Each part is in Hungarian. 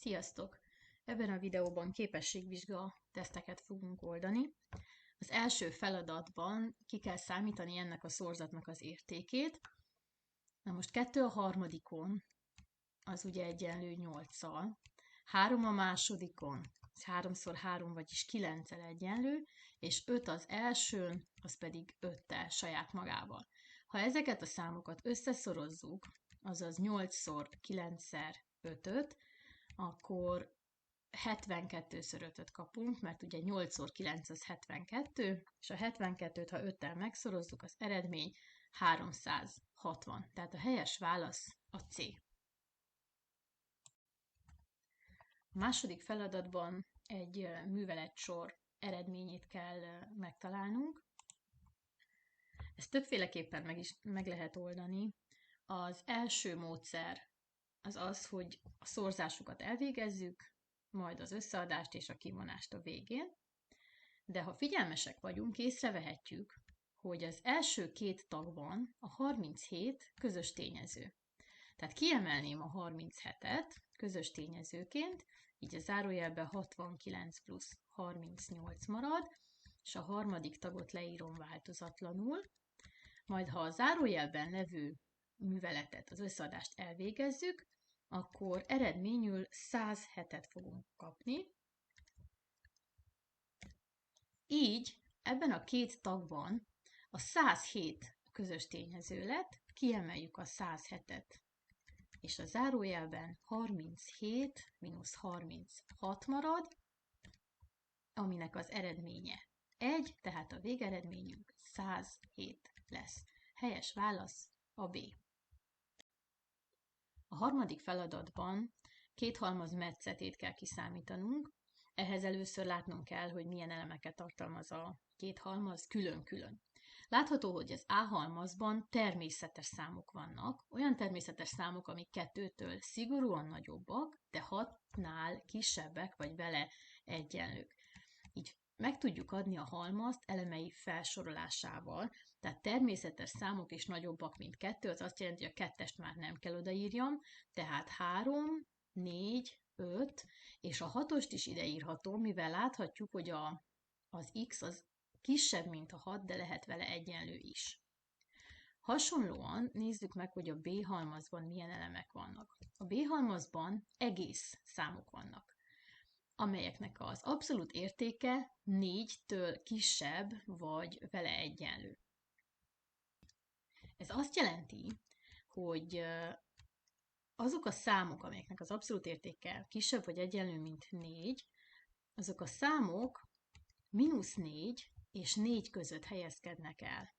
Sziasztok! Ebben a videóban képességvizsga teszteket fogunk oldani. Az első feladatban ki kell számítani ennek a szorzatnak az értékét. Na most 2 a harmadikon, az ugye egyenlő 8-szal, 3 a másodikon, ez 3x3, vagyis 9-el egyenlő, és 5 az elsőn, az pedig 5-tel saját magával. Ha ezeket a számokat összeszorozzuk, azaz 8x9x5-öt, akkor 72x5-öt kapunk, mert ugye 8x9 az 72, és a 72-t, ha 5-tel megszorozzuk, az eredmény 360. Tehát a helyes válasz a C. A második feladatban egy műveletsor eredményét kell megtalálnunk. Ezt többféleképpen meg lehet oldani. Az első módszer az az, hogy a szorzásokat elvégezzük, majd az összeadást és a kivonást a végén. De ha figyelmesek vagyunk, észrevehetjük, hogy az első két tagban a 37 közös tényező. Tehát kiemelném a 37-et közös tényezőként, így a zárójelben 69 plusz 38 marad, és a harmadik tagot leírom változatlanul. Majd ha a zárójelben levő műveletet, az összeadást elvégezzük, akkor eredményül 107-et fogunk kapni. Így ebben a két tagban a 107 közös tényező lett, kiemeljük a 107-et, és a zárójelben 37 mínusz 36 marad, aminek az eredménye 1, tehát a végeredményünk 107 lesz. Helyes válasz a B. A harmadik feladatban két halmaz metszetét kell kiszámítanunk. Ehhez először látnunk kell, hogy milyen elemeket tartalmaz a két halmaz külön-külön. Látható, hogy az A halmazban természetes számok vannak, olyan természetes számok, amik 2-től szigorúan nagyobbak, de 6-nál kisebbek vagy vele egyenlők. Így meg tudjuk adni a halmazt elemei felsorolásával, tehát természetes számok is nagyobbak, mint 2, az azt jelenti, hogy a 2-est már nem kell odaírjam, tehát 3, 4, 5, és a 6-ost is ideírhatom, mivel láthatjuk, hogy az x az kisebb, mint a 6, de lehet vele egyenlő is. Hasonlóan nézzük meg, hogy a B halmazban milyen elemek vannak. A B halmazban egész számok vannak, amelyeknek az abszolút értéke 4-től kisebb vagy vele egyenlő. Ez azt jelenti, hogy azok a számok, amelyeknek az abszolút értéke kisebb vagy egyenlő, mint 4, azok a számok -4 és 4 között helyezkednek el.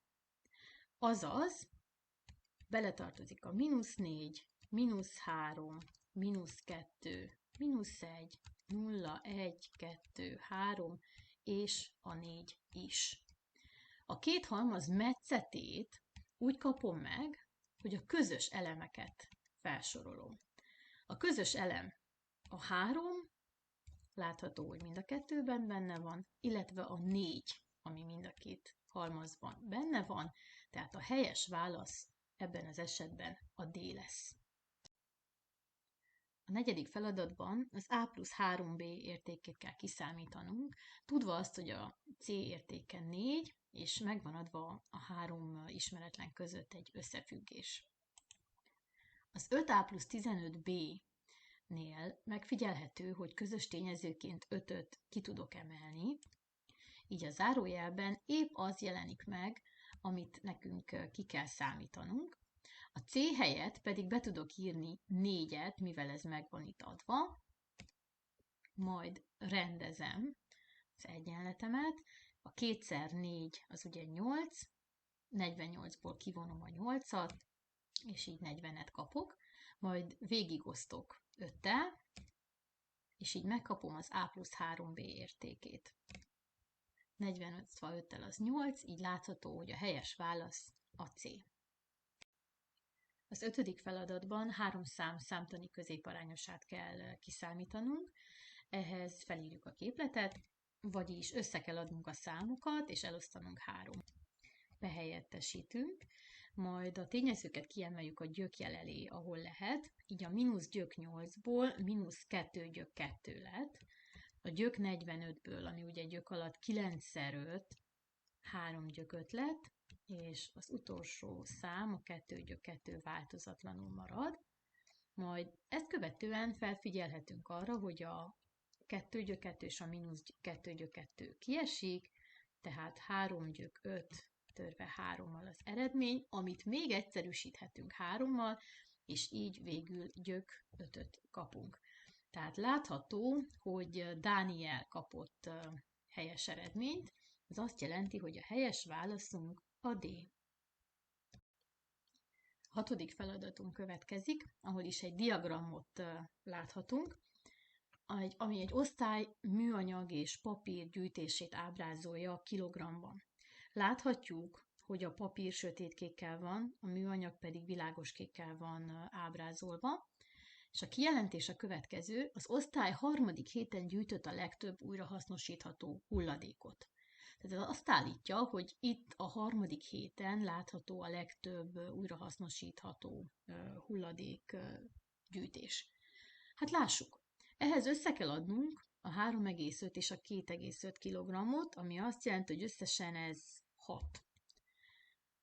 Azaz, beletartozik a -4, -3, -2, -1, 0, 1, 2, 3 és a 4 is. A két halmaz metszetét úgy kapom meg, hogy a közös elemeket felsorolom. A közös elem a 3, látható, hogy mind a kettőben benne van, illetve a 4, ami mind a két halmazban benne van, tehát a helyes válasz ebben az esetben a D lesz. A negyedik feladatban az A plusz 3B értékét kell kiszámítanunk, tudva azt, hogy a C értéke 4, és megvan adva a 3 ismeretlen között egy összefüggés. Az 5A plusz 15B-nél megfigyelhető, hogy közös tényezőként 5-öt ki tudok emelni, így a zárójelben épp az jelenik meg, amit nekünk ki kell számítanunk. A C helyett pedig be tudok írni 4-et, mivel ez meg van itt adva, majd rendezem az egyenletemet. A 2x4 az ugye 8, 48-ból kivonom a 8-at, és így 40-et kapok, majd végigosztok 5-tel, és így megkapom az A plusz 3B értékét. 45 5-tel az 8, így látható, hogy a helyes válasz a C. Az 5. feladatban 3 szám számtani középarányosát kell kiszámítanunk, ehhez felírjuk a képletet, vagyis össze kell adnunk a számokat, és elosztanunk 3. Behelyettesítünk, majd a tényezőket kiemeljük a gyökjel elé, ahol lehet, így a mínusz gyök 8-ból mínusz 2 gyök 2 lett, a gyök 45-ből, ami ugye gyök alatt 9x5, 3 gyök 5 lett, és az utolsó szám, a 2 gyök 2 változatlanul marad. Majd ezt követően felfigyelhetünk arra, hogy a 2 gyök 2 és a mínusz 2 gyök 2 kiesik, tehát 3 gyök 5 törve 3-mal az eredmény, amit még egyszerűsíthetünk 3-mal, és így végül gyök 5-öt kapunk. Tehát látható, hogy Dániel kapott helyes eredményt, ez azt jelenti, hogy a helyes válaszunk a D. Hatodik feladatunk következik, ahol is egy diagramot láthatunk, ami egy osztály műanyag és papír gyűjtését ábrázolja kilogramban. Láthatjuk, hogy a papír sötétkékkel van, a műanyag pedig világoskékkel van ábrázolva, és a kijelentés a következő: az osztály harmadik héten gyűjtött a legtöbb újrahasznosítható hulladékot. Tehát ez azt állítja, hogy itt a harmadik héten látható a legtöbb újrahasznosítható hulladék gyűjtés. Hát lássuk, ehhez össze kell adnunk a 3,5 és a 2,5 kg-ot, ami azt jelenti, hogy összesen ez 6.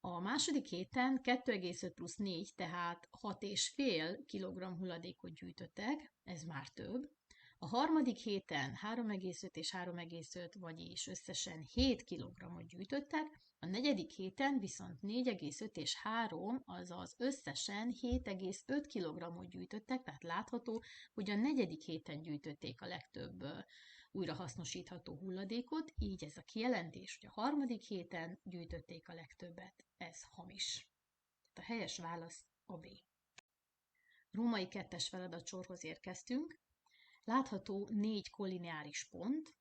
A második héten 2,5 plusz 4, tehát 6,5 kg hulladékot gyűjtöttek, ez már több. A harmadik héten 3,5 és 3,5, vagyis összesen 7 kg-ot gyűjtöttek, a negyedik héten viszont 4,5 és 3, azaz összesen 7,5 kg-ot gyűjtöttek, tehát látható, hogy a negyedik héten gyűjtötték a legtöbb újrahasznosítható hulladékot, így ez a kijelentés, hogy a harmadik héten gyűjtötték a legtöbbet, ez hamis. Tehát a helyes válasz a B. Római 2-es feladatsorhoz érkeztünk. Látható 4 kollineáris pont,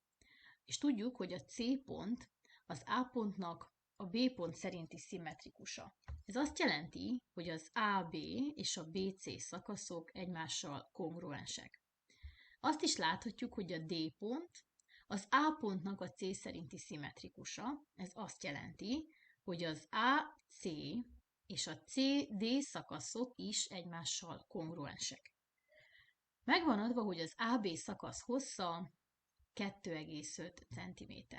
és tudjuk, hogy a C pont az A pontnak a B pont szerinti szimmetrikusa. Ez azt jelenti, hogy az AB és a BC szakaszok egymással kongruensek. Azt is láthatjuk, hogy a D pont az A pontnak a C szerinti szimmetrikusa. Ez azt jelenti, hogy az AC és a CD szakaszok is egymással kongruensek. Megvan adva, hogy az AB szakasz hossza 2,5 cm.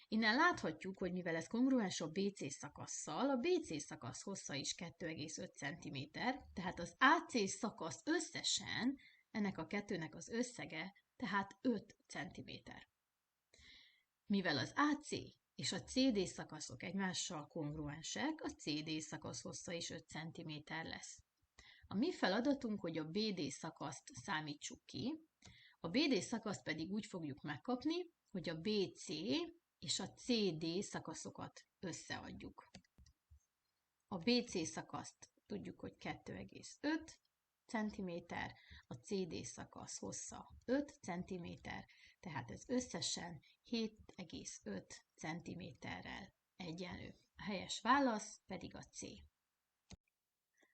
Innen láthatjuk, hogy mivel ez kongruens a BC szakasszal, a BC szakasz hossza is 2,5 cm, tehát az AC szakasz összesen, ennek a kettőnek az összege, tehát 5 cm. Mivel az AC és a CD szakaszok egymással kongruensek, a CD szakasz hossza is 5 cm lesz. A mi feladatunk, hogy a BD szakaszt számítsuk ki, a BD szakaszt pedig úgy fogjuk megkapni, hogy a BC és a CD szakaszokat összeadjuk. A BC szakaszt tudjuk, hogy 2,5 cm, a CD szakasz hossza 5 cm, tehát ez összesen 7,5 cm-rel egyenlő. A helyes válasz pedig a C.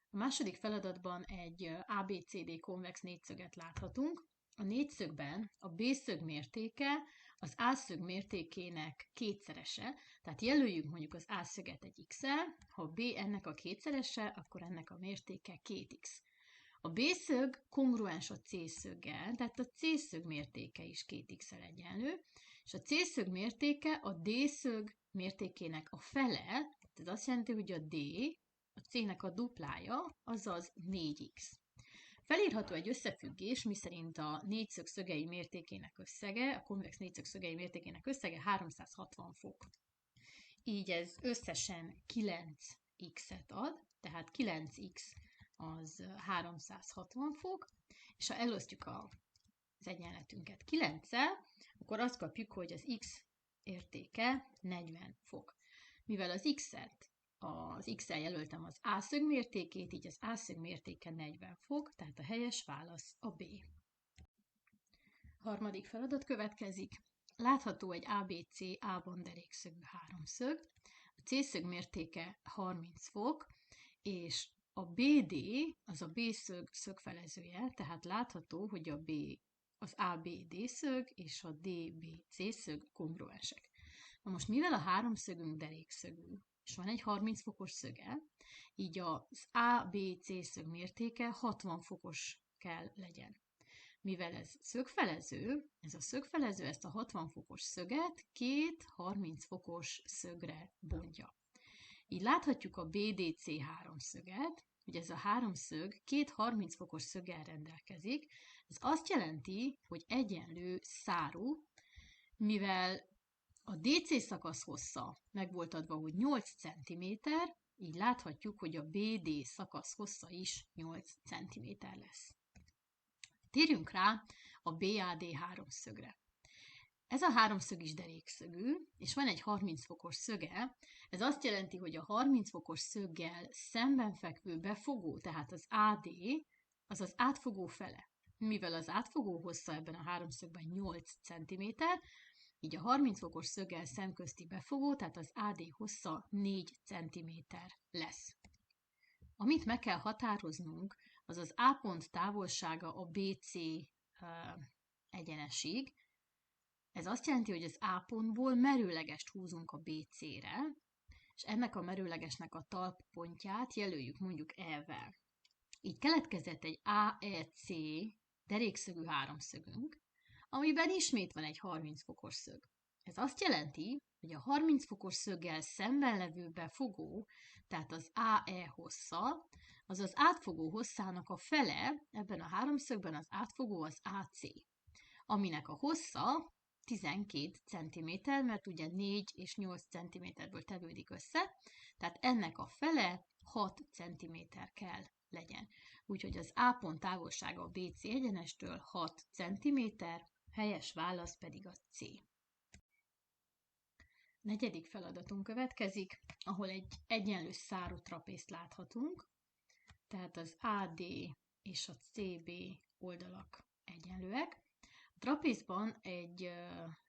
A második feladatban egy ABCD konvex négyszöget láthatunk. A négyszögben a B-szög mértéke az A-szög mértékének kétszerese, tehát jelöljük mondjuk az A-szöget egy x-el, ha B ennek a kétszerese, akkor ennek a mértéke 2x. A B-szög kongruens a C-szöggel, tehát a C-szög mértéke is 2x-el egyenlő, és a C-szög mértéke a D-szög mértékének a fele, tehát ez azt jelenti, hogy a D a C-nek a duplája, azaz 4x. Felírható egy összefüggés, miszerint a négyszög szögei mértékének összege, a konvex négyszög szögei mértékének összege 360 fok. Így ez összesen 9x-et ad, tehát 9x az 360 fok, és ha elosztjuk az egyenletünket 9-el, akkor azt kapjuk, hogy az x értéke 40 fok. Mivel az x-el jelöltem az A-szög mértékét, így az A-szög mértéke 40 fok, tehát a helyes válasz a B. Harmadik feladat következik. Látható egy ABC A-ban derékszögű háromszög, a C-szög mértéke 30 fok, és a BD az a B-szög szögfelezője, tehát látható, hogy az ABD szög és a DBC szög kongruensek. Na most mivel a háromszögünk derékszögű, és van egy 30 fokos szöge, így az ABC szög mértéke 60 fokos kell legyen. Mivel ez szögfelező, ez a szögfelező ezt a 60 fokos szöget két 30 fokos szögre bontja. Így láthatjuk a BDC háromszöget, hogy ez a háromszög két 30 fokos szöggel rendelkezik. Ez azt jelenti, hogy egyenlő szárú, mivel a DC szakasz hossza meg volt adva, hogy 8 cm, így láthatjuk, hogy a BD szakasz hossza is 8 cm lesz. Térjünk rá a BAD háromszögre. Ez a háromszög is derékszögű, és van egy 30 fokos szöge. Ez azt jelenti, hogy a 30 fokos szöggel szemben fekvő befogó, tehát az AD, az az átfogó fele. Mivel az átfogó hossza ebben a háromszögben 8 cm, így a 30 fokos szöggel szemközti befogó, tehát az AD hossza 4 cm lesz. Amit meg kell határoznunk, az az A pont távolsága a BC egyenesig. Ez azt jelenti, hogy az A pontból merőlegest húzunk a BC-re, és ennek a merőlegesnek a talppontját jelöljük mondjuk E-vel. Így keletkezett egy AEC derékszögű háromszögünk, amiben ismét van egy 30 fokos szög. Ez azt jelenti, hogy a 30 fokos szöggel szemben levő befogó, tehát az AE hossza, az az átfogó hosszának a fele, ebben a háromszögben az átfogó az AC, aminek a hossza 12 cm, mert ugye 4 és 8 cm-ből tevődik össze, tehát ennek a fele 6 cm kell legyen. Úgyhogy az A pont távolsága a BC egyenestől 6 cm, helyes válasz pedig a C. Negyedik feladatunk következik, ahol egy egyenlő szárú trapézt láthatunk, tehát az AD és a CB oldalak egyenlőek. A trapézban egy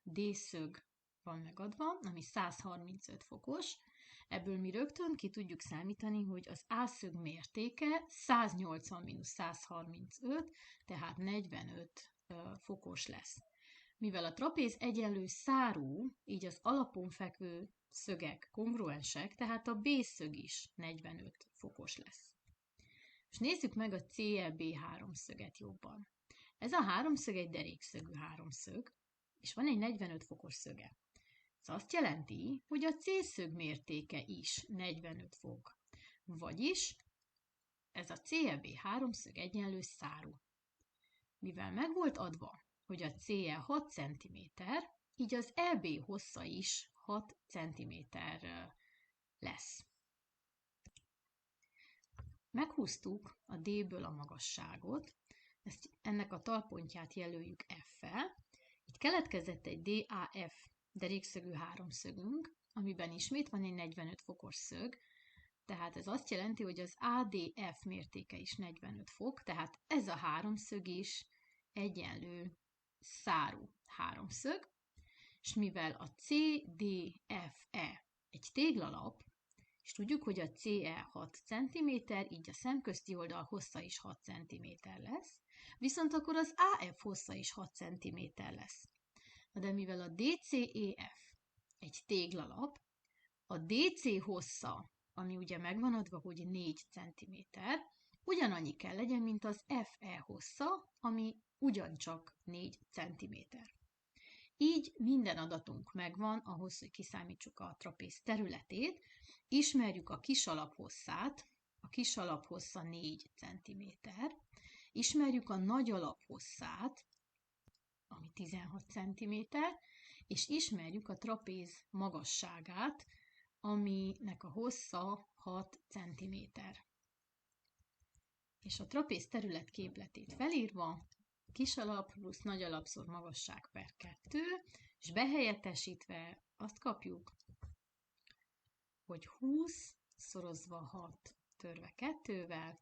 D-szög van megadva, ami 135 fokos. Ebből mi rögtön ki tudjuk számítani, hogy az A-szög mértéke 180-135, tehát 45 fokos lesz. Mivel a trapéz egyenlő szárú, így az alapon fekvő szögek kongruensek, tehát a B-szög is 45 fokos lesz. És nézzük meg a CLB háromszöget jobban. Ez a háromszög egy derékszögű háromszög, és van egy 45 fokos szöge. Ez azt jelenti, hogy a C-szög mértéke is 45 fok. Vagyis ez a CLB háromszög egyenlő szárú. Mivel meg volt adva, hogy a CE 6 cm, így az EB hossza is 6 cm lesz. Meghúztuk a D-ből a magasságot, ennek a talpontját jelöljük F-fel. Itt keletkezett egy DAF derékszögű háromszögünk, amiben ismét van egy 45 fokos szög, tehát ez azt jelenti, hogy az ADF mértéke is 45 fok, tehát ez a háromszög is egyenlő szárú háromszög, és mivel a CDFE egy téglalap, és tudjuk, hogy a CE 6 cm, így a szemközti oldal hossza is 6 cm lesz, viszont akkor az AF hossza is 6 cm lesz. De mivel a DCEF egy téglalap, a DC hossza, ami ugye megvan adva, hogy 4 cm, ugyanannyi kell legyen, mint az FE hossza, ami ugyancsak 4 cm. Így minden adatunk megvan ahhoz, hogy kiszámítsuk a trapéz területét, ismerjük a kisalap hosszát, a kisalap hossza 4 cm, ismerjük a nagyalap hosszát, ami 16 cm, és ismerjük a trapéz magasságát, aminek a hossza 6 cm. És a trapéz terület képletét felírva, kisalap plusz nagyalapszor magasság per 2, és behelyettesítve azt kapjuk, hogy 20 szorozva 6 törve 2-vel,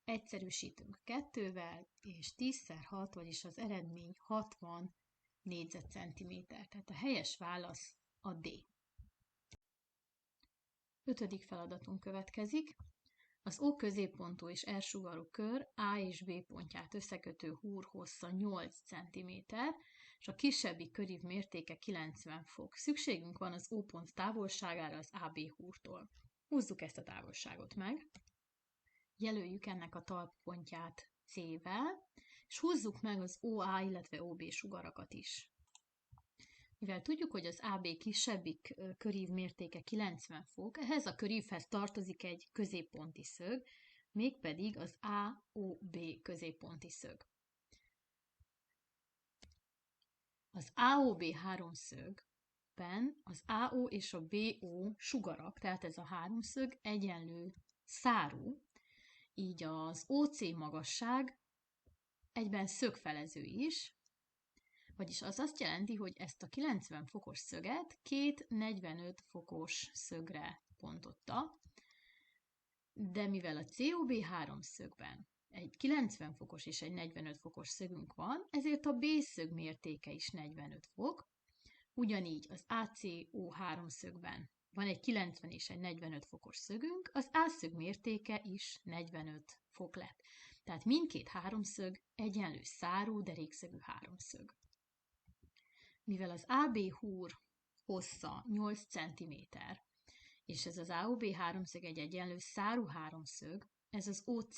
egyszerűsítünk 2-vel, és 10x6, vagyis az eredmény 60 négyzetcentiméter. Tehát a helyes válasz a D. 5. feladatunk következik. Az O középpontú és R sugarú kör A és B pontját összekötő húr hossza 8 cm, és a kisebbik körív mértéke 90 fok. Szükségünk van az O pont távolságára az AB húrtól. Húzzuk ezt a távolságot meg. Jelöljük ennek a talppontját C-vel, és húzzuk meg az OA, illetve OB sugarakat is. Mivel tudjuk, hogy az AB kisebbik körív mértéke 90 fok, ehhez a körívhez tartozik egy középponti szög, mégpedig az AOB középponti szög. Az AOB háromszögben az AO és a BO sugarak, tehát ez a háromszög egyenlő szárú, így az OC magasság egyben szögfelező is, vagyis az azt jelenti, hogy ezt a 90 fokos szöget két 45 fokos szögre pontotta, de mivel a COB háromszögben egy 90 fokos és egy 45 fokos szögünk van, ezért a B szög mértéke is 45 fok, ugyanígy az ACO háromszögben van egy 90 és egy 45 fokos szögünk, az A szög mértéke is 45 fok lett. Tehát mindkét háromszög egyenlő szárú derékszögű háromszög. Mivel az AB húr hossza 8 cm, és ez az AOB háromszög egy egyenlő szárú háromszög, ez az OC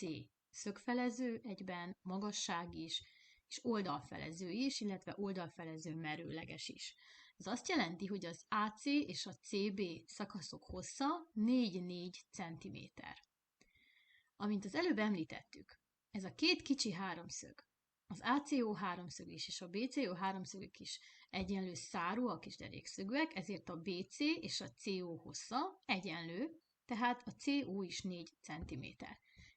szögfelező egyben, magasság is, és oldalfelező is, illetve oldalfelező merőleges is. Ez azt jelenti, hogy az AC és a CB szakaszok hossza 4-4 cm. Amint az előbb említettük, ez a két kicsi háromszög, az ACO háromszög is és a BCO háromszögök is egyenlő szárúak és derékszögűek, ezért a BC és a CO hossza egyenlő, tehát a CO is 4 cm.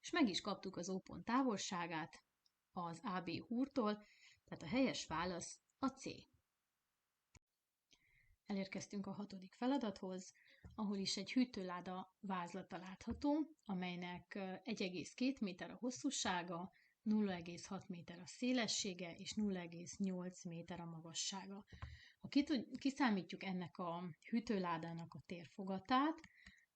És meg is kaptuk az O pont távolságát az AB húrtól, tehát a helyes válasz a C. Elérkeztünk a 6. feladathoz, ahol is egy hűtőláda vázlata látható, amelynek 1,2 méter a hosszúsága, 0,6 méter a szélessége és 0,8 méter a magassága. Ha kiszámítjuk ennek a hűtőládának a térfogatát,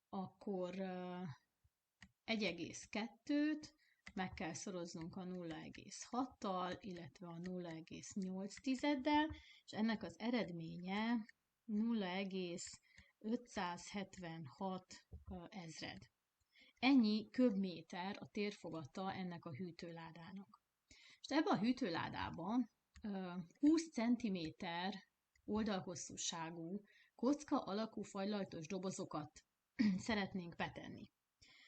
akkor 1,2-t meg kell szoroznunk a 0,6-tal, illetve a 0,8-del, és ennek az eredménye 0,576 ezred. Ennyi köbméter a térfogata ennek a hűtőládának. És ebben a hűtőládában 20 cm oldalhosszúságú, kocka alakú fajlaltos dobozokat szeretnénk betenni.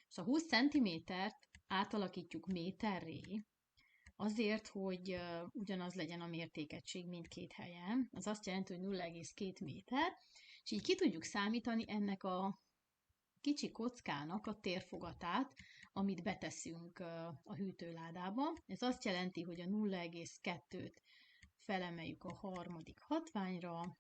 És a 20 cm-t átalakítjuk méterré, azért, hogy ugyanaz legyen a mértékegység mindkét helyen. Az azt jelenti, hogy 0,2 méter, és így ki tudjuk számítani ennek a kicsi kockának a térfogatát, amit beteszünk a hűtőládába. Ez azt jelenti, hogy a 0,2-t felemeljük a harmadik hatványra,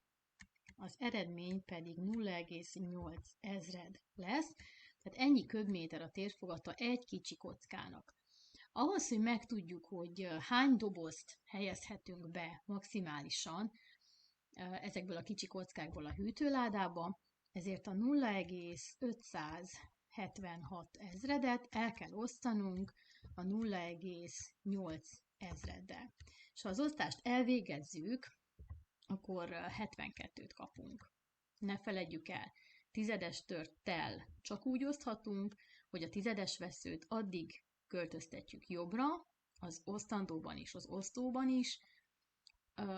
az eredmény pedig 0,8 ezred lesz, tehát ennyi köbméter a térfogata egy kicsi kockának. Ahhoz, hogy megtudjuk, hogy hány dobozt helyezhetünk be maximálisan ezekből a kicsi kockákból a hűtőládába, ezért a 0,576 ezredet el kell osztanunk a 0,8 ezreddel. És ha az osztást elvégezzük, akkor 72-t kapunk. Ne feledjük el, tizedes törttel csak úgy oszthatunk, hogy a tizedes veszőt addig költöztetjük jobbra, az osztandóban és az osztóban is,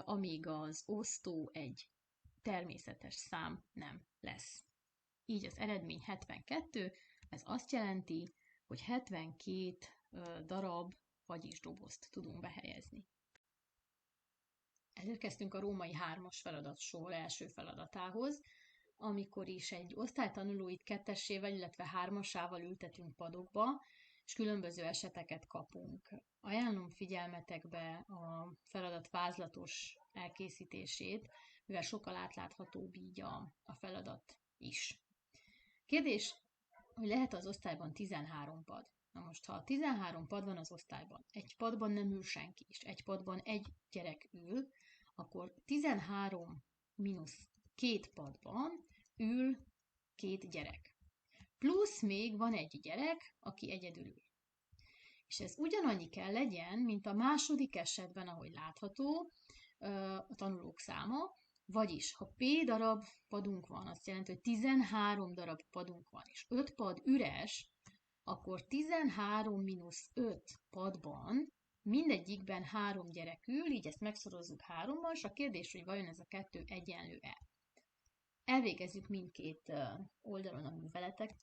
amíg az osztó egy természetes szám nem lesz. Így az eredmény 72, ez azt jelenti, hogy 72 darab vagyis dobozt tudunk behelyezni. Elérkeztünk a római 3-as feladatsor első feladatához, amikor is egy osztálytanulóit 2-esével, illetve 3-asával ültetünk padokba, és különböző eseteket kapunk. Ajánlom figyelmetekbe a feladat vázlatos elkészítését, mivel sokkal átláthatóbb így a feladat is. Kérdés, hogy lehet az osztályban 13 pad? Na most, ha 13 pad van az osztályban, egy padban nem ül senki, és egy padban egy gyerek ül, akkor 13 mínusz 2 padban ül 2 gyerek. Plusz még van egy gyerek, aki egyedül ül. És ez ugyanannyi kell legyen, mint a második esetben, ahogy látható, a tanulók száma, vagyis ha P darab padunk van, azt jelenti, hogy 13 darab padunk van, és 5 pad üres, akkor 13 mínusz 5 padban mindegyikben 3 gyerek ül, így ezt megszorozzuk 3-mal, és a kérdés, hogy vajon ez a 2 egyenlő-e. Elvégezzük mindkét oldalon a műveletek.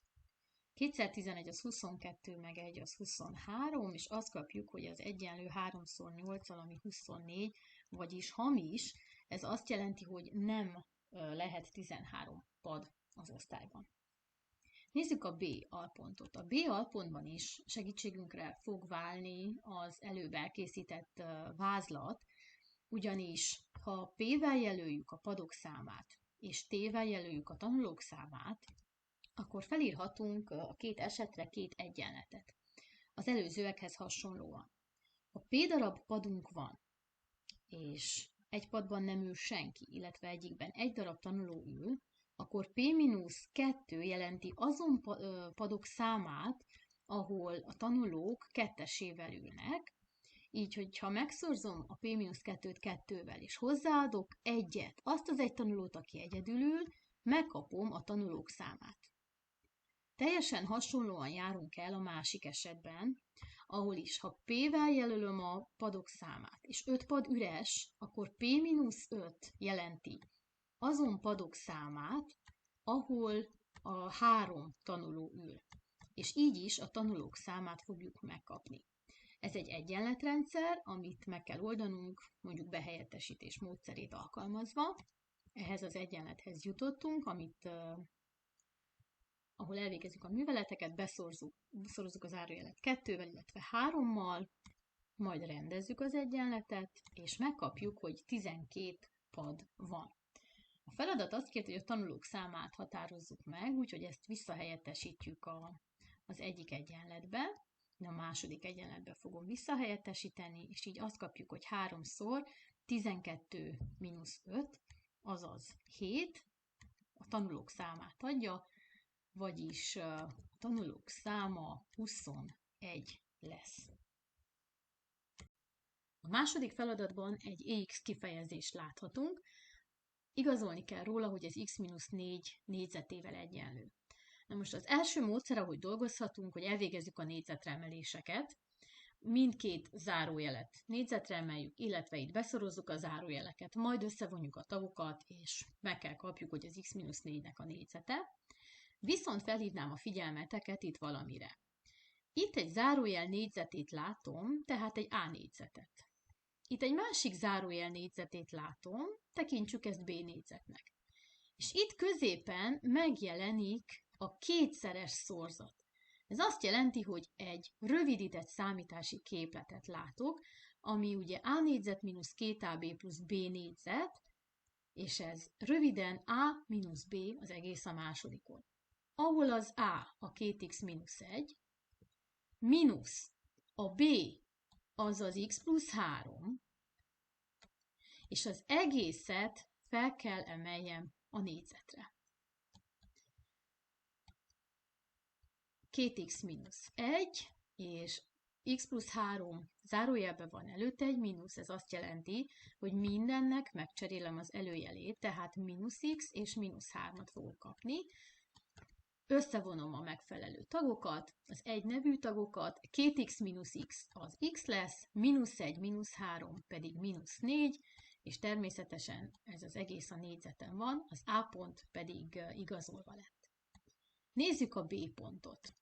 2x11 az 22, meg 1 az 23, és azt kapjuk, hogy az egyenlő 3x8-al, ami 24, vagyis hamis. Ez azt jelenti, hogy nem lehet 13 pad az osztályban. Nézzük a B alpontot. A B alpontban is segítségünkre fog válni az előbb elkészített vázlat, ugyanis ha P-vel jelöljük a padok számát, és T-vel jelöljük a tanulók számát, akkor felírhatunk a két esetre két egyenletet. Az előzőekhez hasonlóan. Ha P darab padunk van, és egy padban nem ül senki, illetve egyikben egy darab tanuló ül, akkor P-2 jelenti azon padok számát, ahol a tanulók kettesével ülnek, így, hogyha megszorzom a P-2-t 2-vel, és hozzáadok egyet, azt az egy tanulót, aki egyedül ül, megkapom a tanulók számát. Teljesen hasonlóan járunk el a másik esetben, ahol is, ha P-vel jelölöm a padok számát, és 5 pad üres, akkor P-5 jelenti azon padok számát, ahol a 3 tanuló ül. És így is a tanulók számát fogjuk megkapni. Ez egy egyenletrendszer, amit meg kell oldanunk, mondjuk behelyettesítés módszerét alkalmazva. Ehhez az egyenlethez jutottunk, ahol elvégezzük a műveleteket, beszorozzuk az zárójelet 2-vel, illetve 3-mal, majd rendezzük az egyenletet, és megkapjuk, hogy 12 pad van. A feladat azt kérte, hogy a tanulók számát határozzuk meg, úgyhogy ezt visszahelyettesítjük az egyik egyenletbe, a második egyenletbe fogom visszahelyettesíteni, és így azt kapjuk, hogy 3-szor 12 mínusz 5, azaz 7, a tanulók számát adja, vagyis a tanulók száma 21 lesz. A második feladatban egy EX kifejezést láthatunk. Igazolni kell róla, hogy ez x-4 négyzetével egyenlő. Na most az első módszer, ahogy dolgozhatunk, hogy elvégezzük a négyzetre emeléseket, mindkét zárójelet négyzetre emeljük, illetve itt beszorozzuk a zárójeleket, majd összevonjuk a tagokat, és meg kell kapjuk, hogy az x-4-nek a négyzete. Viszont felhívnám a figyelmeteket itt valamire. Itt egy zárójel négyzetét látom, tehát egy A négyzetet. Itt egy másik zárójel négyzetét látom, tekintsük ezt B négyzetnek. És itt középen megjelenik a kétszeres szorzat. Ez azt jelenti, hogy egy rövidített számítási képletet látok, ami ugye A négyzet mínusz 2AB plusz B négyzet, és ez röviden A mínusz B az egész a másodikon. Ahol az A 2x mínusz 1, mínusz a B az az x plusz 3, és az egészet fel kell emeljem a négyzetre. 2x mínusz 1, és x plusz 3 zárójelben van előtte egy mínusz, ez azt jelenti, hogy mindennek megcserélem az előjelét, tehát mínusz x és mínusz 3-at fogok kapni. Összevonom a megfelelő tagokat, az egynevű tagokat, 2x mínusz x az x lesz, mínusz 1, mínusz 3 pedig mínusz 4, és természetesen ez az egész a négyzeten van, az A pont pedig igazolva lett. Nézzük a B pontot.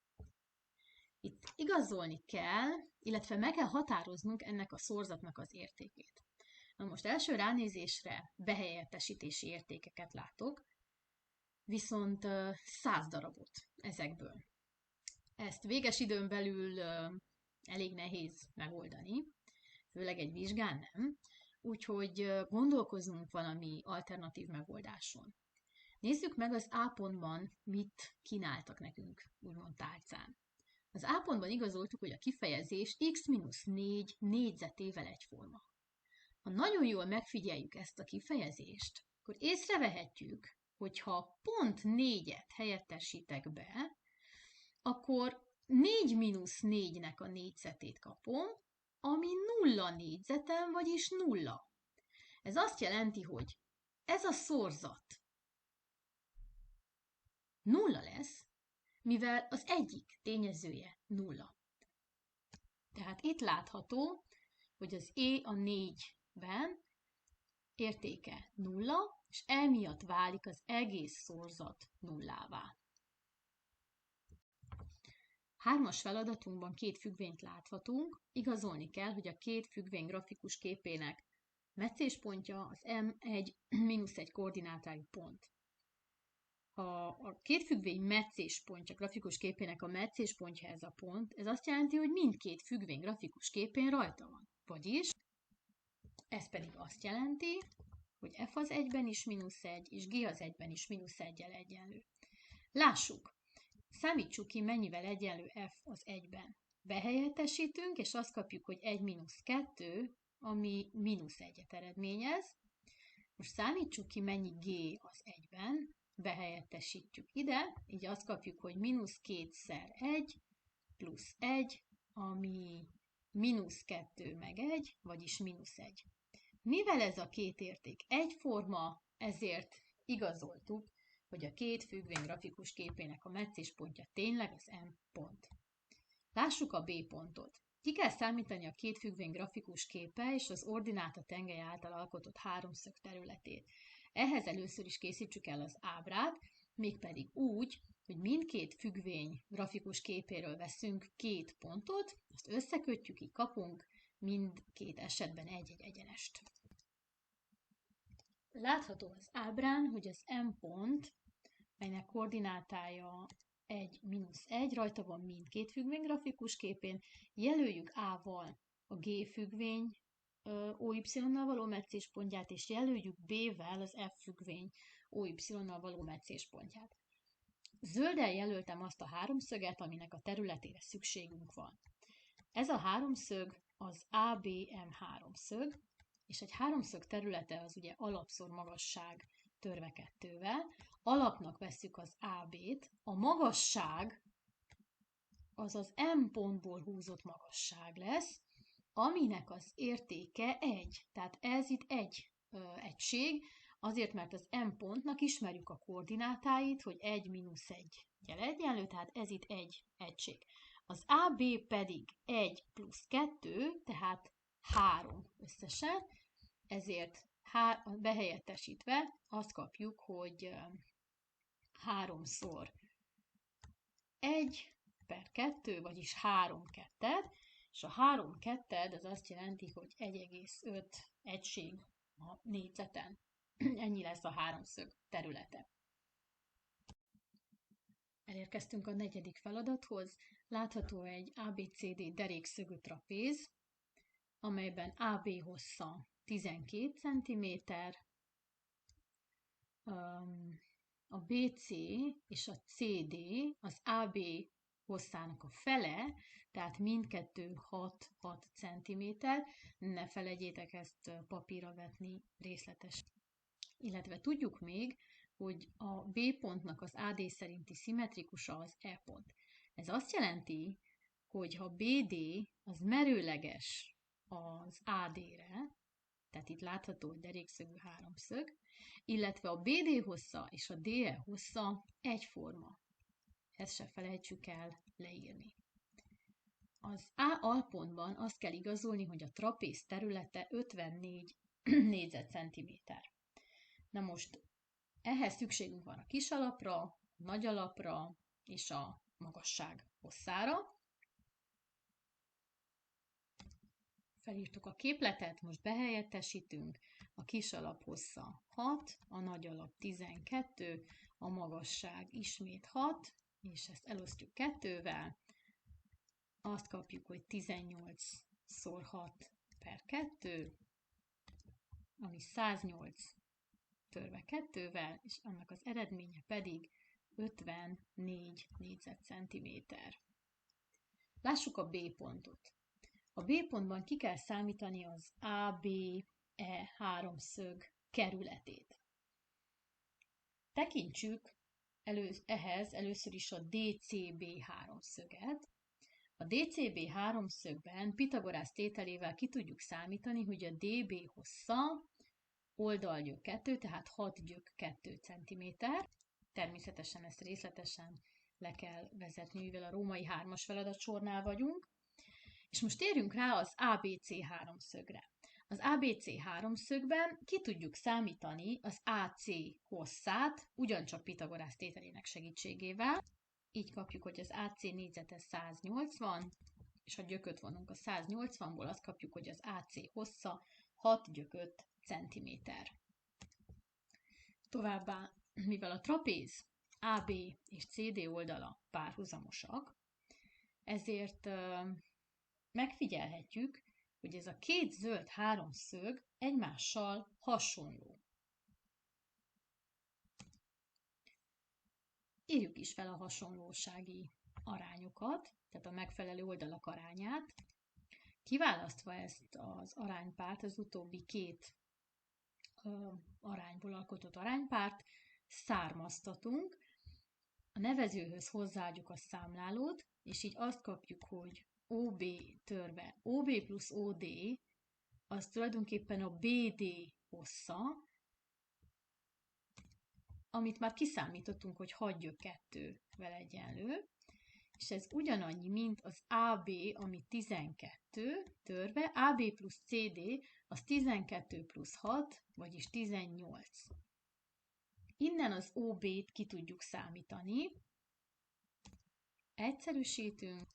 Itt igazolni kell, illetve meg kell határoznunk ennek a szorzatnak az értékét. Na most első ránézésre behelyettesítési értékeket látok, viszont 100 darabot ezekből. Ezt véges időn belül elég nehéz megoldani, főleg egy vizsgán nem, úgyhogy gondolkozzunk valami alternatív megoldáson. Nézzük meg az A pontban, mit kínáltak nekünk, úgymond tálcán. Az A pontban igazoltuk, hogy a kifejezés x-4 négyzetével egyforma. Ha nagyon jól megfigyeljük ezt a kifejezést, akkor észrevehetjük, hogyha pont 4-et helyettesítek be, akkor 4 mínusz 4-nek a négyzetét kapom, ami 0 négyzeten, vagyis 0. Ez azt jelenti, hogy ez a szorzat 0 lesz, mivel az egyik tényezője 0. Tehát itt látható, hogy az E a 4-ben értéke 0, és emiatt válik az egész szorzat nullává. 3-as feladatunkban 2 függvényt láthatunk, igazolni kell, hogy a 2 függvény grafikus képének meccéspontja az M1-1 koordinátájú pont. Ha a 2 függvény meccéspontja grafikus képének a meccéspontja ez a pont, ez azt jelenti, hogy mindkét függvény grafikus képén rajta van. Vagyis ez pedig azt jelenti, hogy f az 1-ben is -1, és g az 1-ben is -1-jel egyenlő. Lássuk! Számítsuk ki, mennyivel egyenlő f az 1-ben. Behelyettesítünk, és azt kapjuk, hogy 1 - 2, ami -1-et eredményez. Most számítsuk ki, mennyi g az 1-ben, behelyettesítjük ide, így azt kapjuk, hogy -2 × 1 plusz 1, ami -2 meg 1, vagyis -1. Mivel ez a két érték egyforma, ezért igazoltuk, hogy a 2 függvény grafikus képének a meccéspontja tényleg az M pont. Lássuk a B pontot. Ki kell számítani a 2 függvény grafikus képe és az ordináta tengely által alkotott háromszög területét. Ehhez először is készítsük el az ábrát, mégpedig úgy, hogy mindkét függvény grafikus képéről veszünk 2 pontot, azt összekötjük, így kapunk mindkét esetben egy-egy egyenest. Látható az ábrán, hogy az M pont, melynek koordinátája 1 - 1, rajta van mindkét függvény grafikus képén, jelöljük A-val a G függvény OY-nal való meccéspontját, és jelöljük B-vel az F függvény OY-nal való meccéspontját. Zölddel jelöltem azt a háromszöget, aminek a területére szükségünk van. Ez a háromszög az ABM háromszög, és egy háromszög területe az ugye alapszor magasság törve 2-vel. Alapnak vesszük az AB-t, a magasság az az M pontból húzott magasság lesz, aminek az értéke 1. Tehát ez itt egy egység, azért, mert az M pontnak ismerjük a koordinátáit, hogy 1 - 1-jel egyenlő, tehát ez itt egy egység. Az AB pedig 1 + 2, tehát 3 összesen, ezért behelyettesítve azt kapjuk, hogy 3-szor 1 / 2, vagyis 3 ketted, és a 3 ketted az azt jelenti, hogy 1,5 egység a négyzeten. Ennyi lesz a háromszög területe. Elérkeztünk a 4. feladathoz. Látható egy ABCD derékszögű trapéz, amelyben AB hossza 12 cm, a BC és a CD az AB hosszának a fele, tehát mindkettő 6 cm. Ne felejtjétek ezt papírra vetni részletes. Illetve tudjuk még, hogy a B pontnak az AD szerinti szimmetrikusa az E pont. Ez azt jelenti, hogy ha BD az merőleges az AD-re, tehát itt látható, hogy derékszögű háromszög, illetve a BD hossza és a DE hossza egyforma. Ezt se felejtsük el leírni. Az A alpontban azt kell igazolni, hogy a trapéz területe 54 négyzetcentiméter. Na most ehhez szükségünk van a kis alapra, a nagy alapra és a magasság hosszára. Felírtuk a képletet, most behelyettesítünk, a kis alap hossza 6, a nagy alap 12, a magasság ismét 6, és ezt elosztjuk 2-vel, azt kapjuk, hogy 18 × 6 / 2, ami 108 törve 2-vel, és annak az eredménye pedig 54 négyzetcentiméter. Lássuk a B pontot. A B pontban ki kell számítani az ABE háromszög kerületét. Tekintsük ehhez először is a DCB háromszöget. A DCB háromszögben Pitagorász tételével ki tudjuk számítani, hogy a DB hossza oldalgyök 2, tehát 6 gyök 2 cm. Természetesen ezt részletesen le kell vezetni, mivel a római 3-as feladatsornál vagyunk. És most térjünk rá az ABC háromszögre. Az ABC háromszögben ki tudjuk számítani az AC hosszát, ugyancsak Pitagorász tételének segítségével. Így kapjuk, hogy az AC négyzete 180, és ha gyököt vonunk a 180-ból, azt kapjuk, hogy az AC hossza 6 gyök 5 cm. Továbbá, mivel a trapéz AB és CD oldala párhuzamosak, ezért megfigyelhetjük, hogy ez a két zöld háromszög egymással hasonló. Írjuk is fel a hasonlósági arányokat, tehát a megfelelő oldalak arányát. Kiválasztva ezt az aránypárt, az utóbbi két arányból alkotott aránypárt, származtatunk. A nevezőhöz hozzáadjuk a számlálót, és így azt kapjuk, hogy OB törve OB plusz OD, az tulajdonképpen a BD hossza, amit már kiszámítottunk, hogy 6 gyök 2-vel egyenlő, és ez ugyanannyi, mint az AB, ami 12 törve, AB plusz CD, az 12 plusz 6, vagyis 18. Innen az OB-t ki tudjuk számítani. Egyszerűsítünk,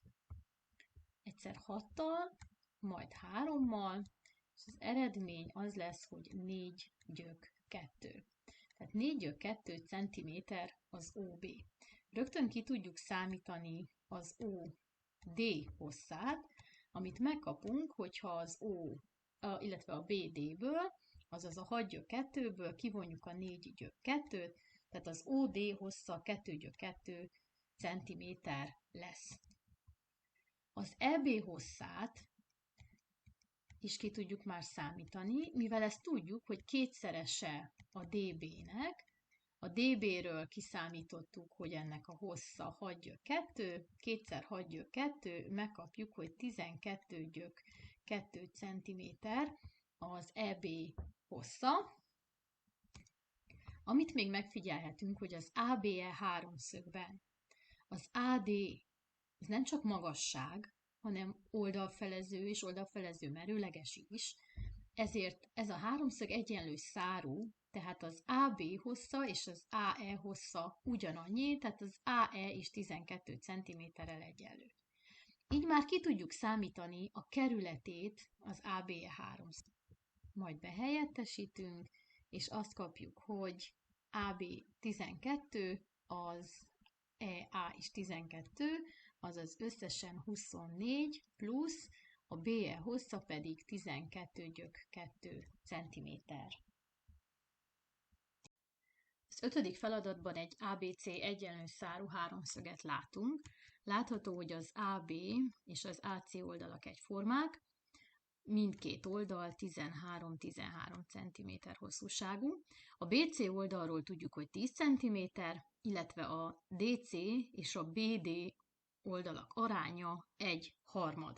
egyszer 6-tal, majd 3-mal, és az eredmény az lesz, hogy 4 gyök 2. Tehát 4 gyök 2 cm az OB. Rögtön ki tudjuk számítani az OD hosszát, amit megkapunk, hogyha az illetve a BD-ből, azaz a 6 gyök 2-ből kivonjuk a 4 gyök 2-t, tehát az OD hossza 2 gyök 2 cm lesz. Az EB hosszát is ki tudjuk már számítani, mivel ezt tudjuk, hogy kétszerese a DB-nek. A DB-ről kiszámítottuk, hogy ennek a hossza 6 gyök 2, kétszer 6 gyök 2, megkapjuk, hogy 12 gyök 2 cm az EB hossza. Amit még megfigyelhetünk, hogy az ABE háromszögben az AD ez nem csak magasság, hanem oldalfelező és oldalfelező merőleges is, ezért ez a háromszög egyenlő szárú, tehát az AB hossza és az AE hossza ugyanannyi, tehát az AE is 12 cm-rel egyenlő. Így már ki tudjuk számítani a kerületét az ABE háromszög. Majd behelyettesítünk, és azt kapjuk, hogy AB 12, az EA is 12, azaz összesen 24 plusz a BE hossza pedig 12 gyök 2 cm. Az 5. feladatban egy ABC egyenlő szárú háromszöget látunk. Látható, hogy az AB és az AC oldalak egyformák, mindkét oldal 13-13 cm hosszúságú. A BC oldalról tudjuk, hogy 10 cm, illetve a DC és a BD oldalak aránya 1/3.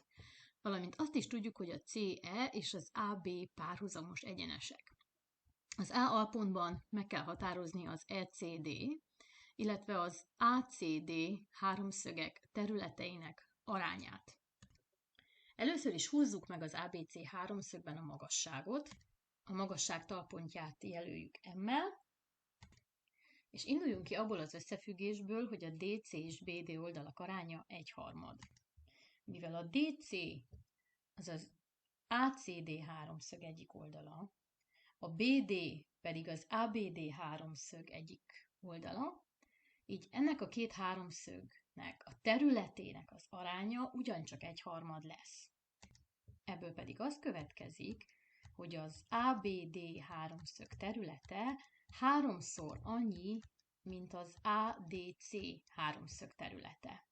Valamint azt is tudjuk, hogy a CE és az AB párhuzamos egyenesek. Az A alpontban meg kell határozni az ECD, illetve az ACD háromszögek területeinek arányát. Először is húzzuk meg az ABC háromszögben a magasságot. A magasság talpontját jelöljük M-mel, és induljunk ki abból az összefüggésből, hogy a DC és BD oldalak aránya 1/3. Mivel a DC az az ACD háromszög egyik oldala, a BD pedig az ABD háromszög egyik oldala, így ennek a két háromszögnek a területének az aránya ugyancsak 1/3 lesz. Ebből pedig az következik, hogy az ABD háromszög területe 3-szor annyi, mint az ADC háromszög területe.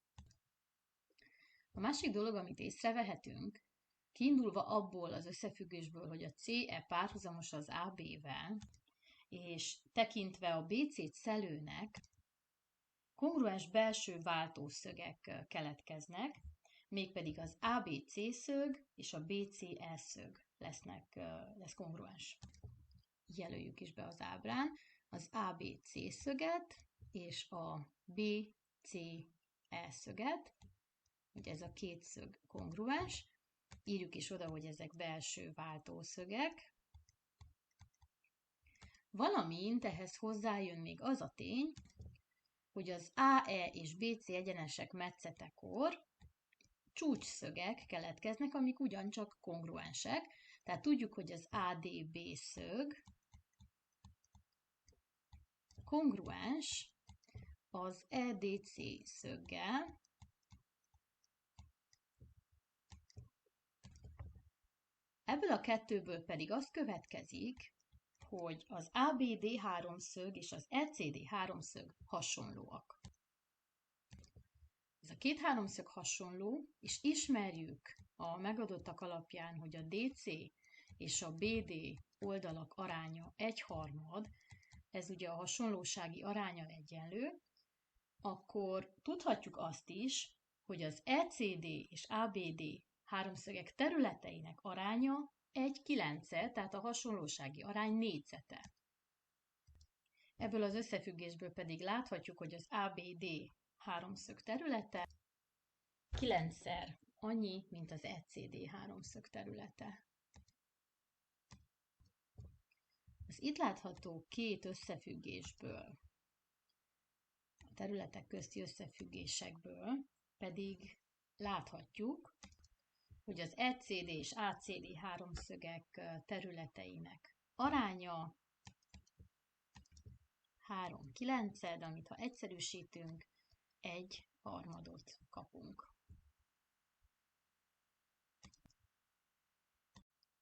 A másik dolog, amit észrevehetünk, kiindulva abból az összefüggésből, hogy a CE párhuzamos az AB-vel, és tekintve a BC-t szelőnek, Kongruens belső váltószögek keletkeznek, mégpedig az ABC szög és a BCE szög lesz kongruens. Jelöljük is be az ábrán az ABC szöget és a BCE szöget, ugye ez a két szög kongruens, írjuk is oda, hogy ezek belső váltószögek, valamint ehhez hozzájön még az a tény, hogy az AE és BC egyenesek metszetekor csúcsszögek keletkeznek, amik ugyancsak kongruensek. Tehát tudjuk, hogy az ADB szög kongruens az EDC szöggel, ebből a kettőből pedig az következik, hogy az ABD háromszög és az ECD háromszög hasonlóak. Ez a két háromszög hasonló, és ismerjük a megadottak alapján, hogy a DC és a BD oldalak aránya 1/3, ez ugye a hasonlósági aránnyal egyenlő, akkor tudhatjuk azt is, hogy az ECD és ABD háromszögek területeinek aránya 1/9, tehát a hasonlósági arány négyzete. Ebből az összefüggésből pedig láthatjuk, hogy az ABD háromszög területe 9-szer annyi, mint az ECD háromszög területe. Az itt látható két összefüggésből, a területek közti összefüggésekből pedig láthatjuk, hogy az ECD és ACD háromszögek területeinek aránya 3/9, amit ha egyszerűsítünk, 1/3 kapunk.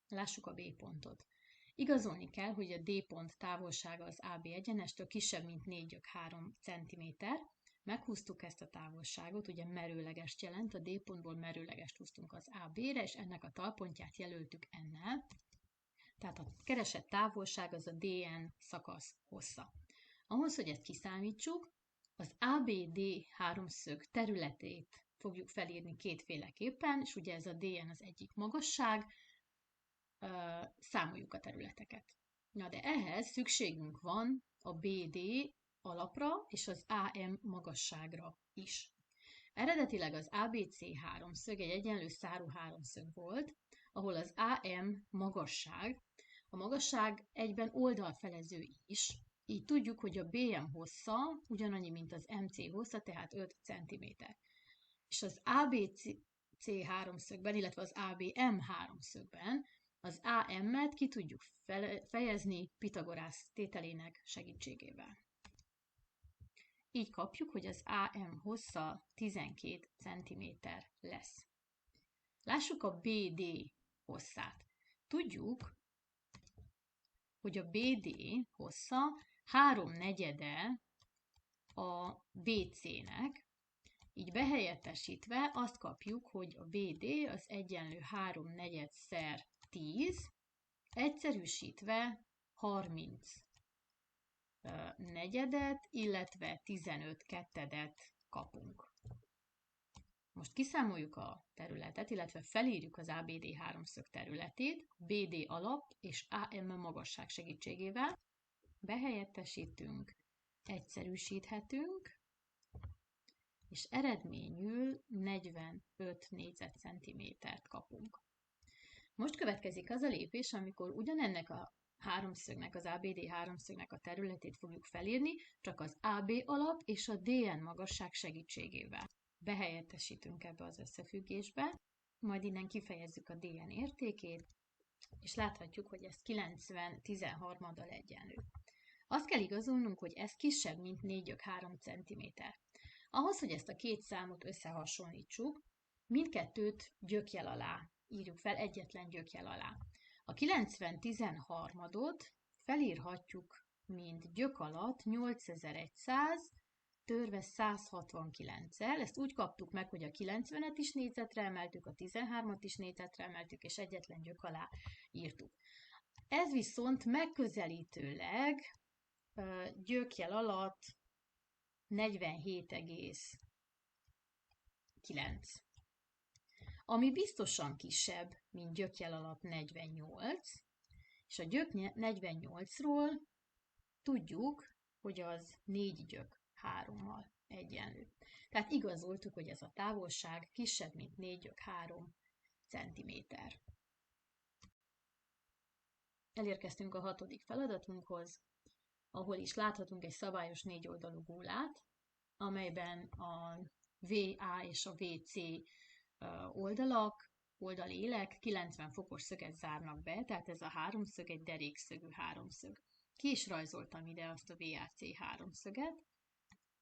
Lássuk a B pontot. Igazolni kell, hogy a D pont távolsága az AB egyenestől kisebb, mint 4/3 cm. Meghúztuk ezt a távolságot, ugye merőlegest jelent, a D pontból merőlegest húztunk az AB-re, és ennek a talpontját jelöltük N-nel. Tehát a keresett távolság az a DN szakasz hossza. Ahhoz, hogy ezt kiszámítsuk, az ABD háromszög területét fogjuk felírni kétféleképpen, és ugye ez a DN az egyik magasság, számoljuk a területeket. Na de ehhez szükségünk van a BD alapra és az AM magasságra is. Eredetileg az ABC háromszög egy egyenlő szárú háromszög volt, ahol az AM magasság, a magasság egyben oldalfelező is, így tudjuk, hogy a BM hossza ugyanannyi, mint az MC hossza, tehát 5 cm. És az ABC háromszögben, illetve az ABM háromszögben az AM-et ki tudjuk fejezni Pitagorász tételének segítségével. Így kapjuk, hogy az AM hossza 12 cm lesz. Lássuk a BD hosszát. Tudjuk, hogy a BD hossza 3/4 a BC-nek, így behelyettesítve azt kapjuk, hogy a BD az egyenlő 3/4-szer 10, egyszerűsítve 30 negyedet, illetve 15 kettedet kapunk. Most kiszámoljuk a területet, illetve felírjuk az ABD háromszög területét, BD alap és AM magasság segítségével. Behelyettesítünk, egyszerűsíthetünk, és eredményül 45 négyzetcentimétert kapunk. Most következik az a lépés, amikor ugyanennek a háromszögnek, az ABD háromszögnek a területét fogjuk felírni, csak az AB alap és a DN magasság segítségével. Behelyettesítünk ebbe az összefüggésbe, majd innen kifejezzük a DN értékét, és láthatjuk, hogy ez 90/13 egyenlő. Azt kell igazolnunk, hogy ez kisebb, mint 4/3 cm. Ahhoz, hogy ezt a két számot összehasonlítsuk, mindkettőt gyökjel alá írjuk fel, egyetlen gyökjel alá. A 90/13 felírhatjuk, mint gyök alatt 8100 törve 169-el. Ezt úgy kaptuk meg, hogy a 90-et is négyzetre emeltük, a 13-at is négyzetre emeltük, és egyetlen gyök alá írtuk. Ez viszont megközelítőleg gyökjel alatt 47,9. Ami biztosan kisebb, mint gyökjel alatt 48, és a gyök 48-ról tudjuk, hogy az 4 gyök 3-mal egyenlő. Tehát igazoltuk, hogy ez a távolság kisebb, mint 4 gyök 3 centiméter. Elérkeztünk a 6. feladatunkhoz, ahol is láthatunk egy szabályos 4 oldalú gólát, amelyben a VA és a VC oldalélek 90 fokos szöget zárnak be, tehát ez a háromszög egy derékszögű háromszög. Ki is rajzoltam ide azt a VAC háromszöget.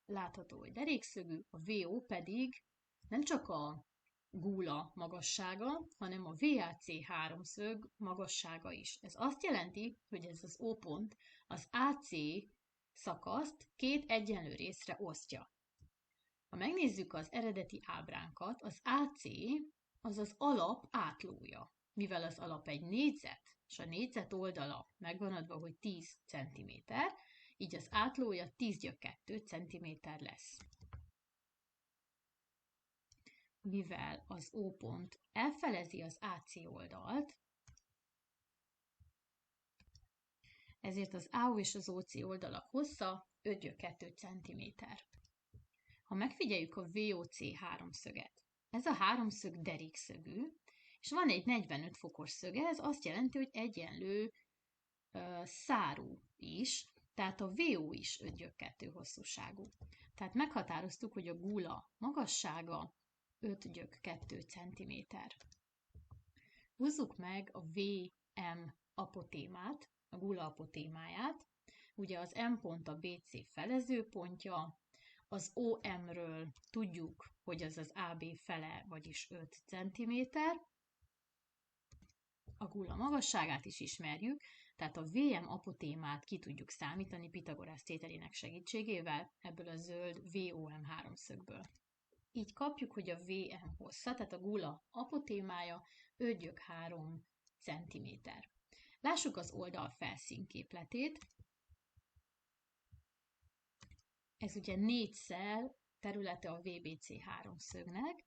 Látható, hogy derékszögű, a VO pedig nem csak a gúla magassága, hanem a VAC háromszög magassága is. Ez azt jelenti, hogy ez az O pont az AC szakaszt két egyenlő részre osztja. Ha megnézzük az eredeti ábránkat, az AC az az alap átlója. Mivel az alap egy négyzet, és a négyzet oldala megvan adva, hogy 10 cm, így az átlója 10-2 cm lesz. Mivel az O pont elfelezi az AC oldalt, ezért az AO és az OC oldalak hossza 5-2 cm. Ha megfigyeljük a VOC háromszöget, ez a háromszög derékszögű, és van egy 45 fokos szöge, ez azt jelenti, hogy egyenlő szárú is, tehát a VO is 5-2 hosszúságú. Tehát meghatároztuk, hogy a gúla magassága 5-2 cm. Húzzuk meg a VM apotémát, a gúla apotémáját. Ugye az M pont a BC felezőpontja, az OM-ről tudjuk, hogy az az AB fele, vagyis 5 cm. A gúla magasságát is ismerjük, tehát a VM apotémát ki tudjuk számítani Pitagorasz tételének segítségével, ebből a zöld VOM háromszögből. Így kapjuk, hogy a VM hossza, tehát a gúla apotémája 5-3 cm. Lássuk az oldal felszínképletét. Ez ugye 4-szer területe a VBC háromszögnek.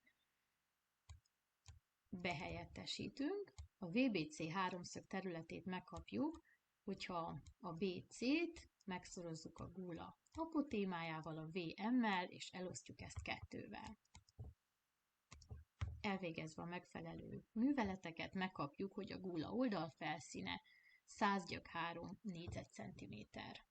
Behelyettesítünk. A VBC háromszög területét megkapjuk, hogyha a BC-t megszorozzuk a gúla apotémájával, a VM-mel, és elosztjuk ezt 2-vel. Elvégezve a megfelelő műveleteket, megkapjuk, hogy a gúla oldalfelszíne 100-3 négyzetcentiméter.